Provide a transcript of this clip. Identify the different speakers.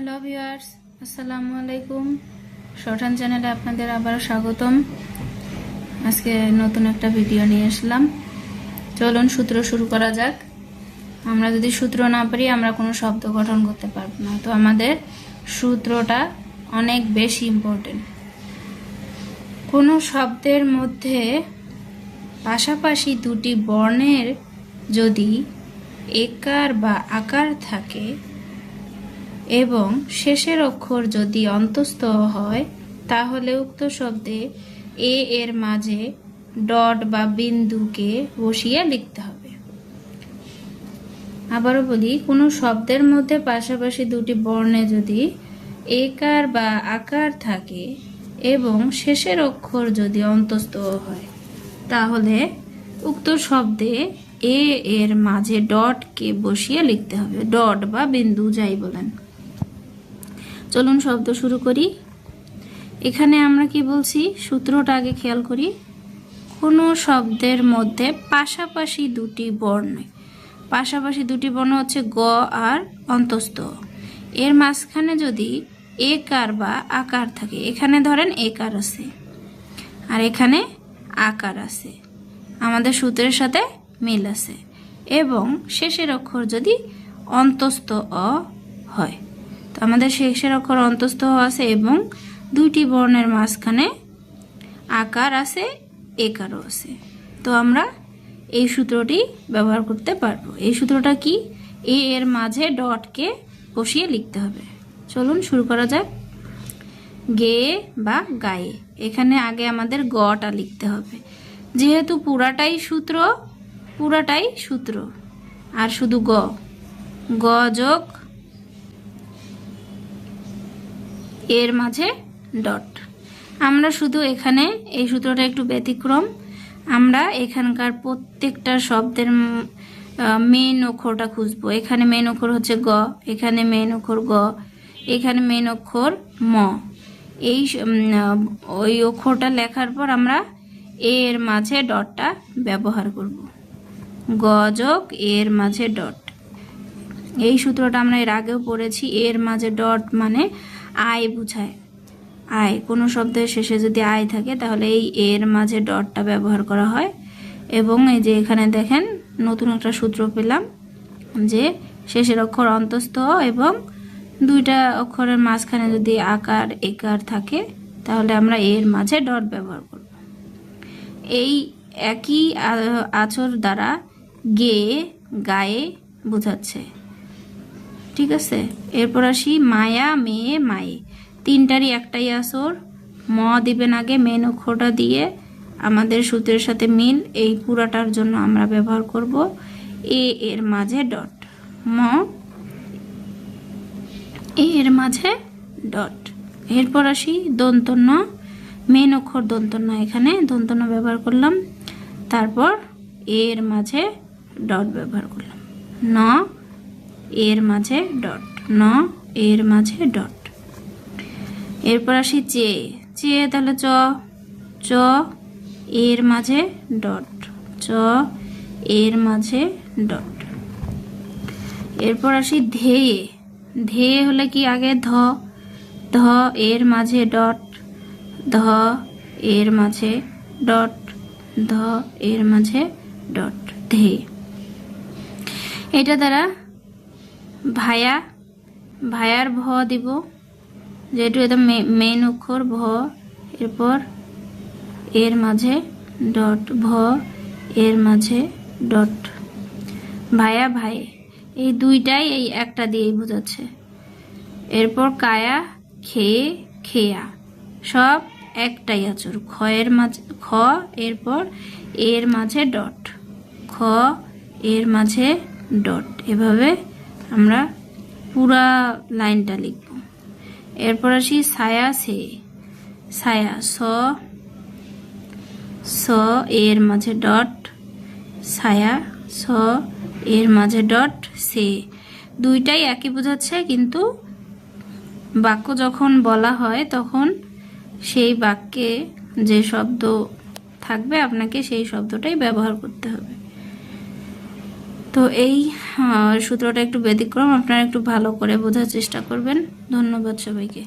Speaker 1: Hello viewers, আসসালামু আলাইকুম। Shorthand চ্যানেলে আপনাদের আবারও স্বাগতম। আজকে নতুন একটা ভিডিও নিয়ে আসলাম। চলুন সূত্র শুরু করা যাক। আমরা যদি সূত্র না পারি আমরা কোনো শব্দ গঠন করতে পারবো না, তো আমাদের সূত্রটা অনেক বেশি ইম্পর্টেন্ট। কোনো শব্দের মধ্যে পাশাপাশি দুটি বর্ণের যদি একার বা আকার থাকে এবং শেষের অক্ষর যদি অন্তস্থ হয়, তাহলে উক্ত শব্দে এ এর মাঝে ডট বা বিন্দুকে বসিয়ে লিখতে হবে। আবারও বলি, কোনো শব্দের মধ্যে পাশাপাশি দুটি বর্ণে যদি একার বা আকার থাকে এবং শেষের অক্ষর যদি অন্তস্থ হয়, তাহলে উক্ত শব্দে এ এর মাঝে ডটকে বসিয়ে লিখতে হবে, ডট বা বিন্দু যাই বলেন। চলুন শব্দ শুরু করি। এখানে আমরা কি বলছি, সূত্রটা আগে খেয়াল করি। কোনো শব্দের মধ্যে পাশাপাশি দুটি বর্ণ, পাশাপাশি দুটি বর্ণ হচ্ছে গ আর অন্তস্থ, এর মাঝখানে যদি একার বা আকার থাকে, এখানে ধরেন একার আছে আর এখানে আকার আছে, আমাদের সূত্রের সাথে মিল আছে, এবং শেষের অক্ষর যদি অন্তস্থ অ হয়, তো আমাদের শেষের অক্ষর অন্তস্থ আছে এবং দুইটি বর্ণের মাঝখানে আকার আছে, একারও আছে, তো আমরা এই সূত্রটি ব্যবহার করতে পারবো। এই সূত্রটা কি, এ এর মাঝে ডটকে বসিয়ে লিখতে হবে। চলুন শুরু করা যাক। গে বা গায়ে, এখানে আগে আমাদের গটা লিখতে হবে, যেহেতু পুরাটাই সূত্র আর শুধু গ যোগ এর মাঝে ডট। আমরা শুধু এখানে এই সূত্রটা একটু ব্যতিক্রম, আমরা এখানকার প্রত্যেকটা শব্দের মেন অক্ষরটা খুঁজবো। এখানে মেন অক্ষর হচ্ছে গ, এখানে মেন অক্ষর গ, এখানে মেন অক্ষর ম। এই ওই অক্ষরটা লেখার পর আমরা এর মাঝে ডটটা ব্যবহার করব, গ যোগ এর মাঝে ডট। এই সূত্রটা আমরা এর আগেও পড়েছি। এর মাঝে ডট মানে আয় বুঝায়, আয়, কোনো শব্দের শেষে যদি আয় থাকে তাহলে এই এর মাঝে ডটটা ব্যবহার করা হয়। এবং এই যে এখানে দেখেন নতুন একটা সূত্র পেলাম, যে শেষের অক্ষর অন্তস্থ এবং দুইটা অক্ষরের মাঝখানে যদি আকার একার থাকে তাহলে আমরা এর মাঝে ডট ব্যবহার করব। এই একই আচর দ্বারা গে গায়ে বোঝাচ্ছে, ঠিক আছে। এরপর আসি মায়া মেয়ে মায়ে, তিনটারই একটাই আসর, ম দিবেন আগে, মেন অক্ষরটা দিয়ে আমাদের সূত্রের সাথে মিল, এই পুরাটার জন্য আমরা ব্যবহার করব এ এর মাঝে ডট, ম এ এর মাঝে ডট। এরপর আসি দন্তন্য, মেন অক্ষর দন্তন্য, এখানে দন্তন্য ব্যবহার করলাম, তারপর এর মাঝে ডট ব্যবহার করলাম, ন এর মাঝে ডট, ন এর মাঝে ডট। এরপর আসি চে, তাহলে চ এর মাঝে ডট, চ এর মাঝে ডট। এরপর আসি ধেয়ে হলে কি আগে ধ এর মাঝে ডট, ধ এর মাঝে ডট, ধ এর মাঝে ডট, ধে। এটা দ্বারা ভায়ার ভ দিব, যেহেতু এটা মেন অক্ষর ভ, এরপর এর মাঝে ডট, ভ এর মাঝে ডট, ভায়া ভাই, এই দুইটাই এই একটা দিয়েই বোঝাচ্ছে। এরপর কায়া খেয়ে খেয়া, সব একটাই আচর, খ এর মাঝে খ, এরপর এর মাঝে ডট, খ এর মাঝে ডট, এভাবে আমরা পুরা লাইনটা লিখব। এরপর আসি ছায়া ছায়া, স এর মাঝে ডট, ছায়া স এর মাঝে ডট, সে, দুইটাই একই বোঝাচ্ছে, কিন্তু বাক্য যখন বলা হয় তখন সেই বাক্যে যে শব্দ থাকবে আপনাকে সেই শব্দটাই ব্যবহার করতে হবে। তো এই সূত্রটা একটু ব্যতিক্রম, আপনারা একটু ভালো করে বোঝার চেষ্টা করবেন। ধন্যবাদ সবাইকে।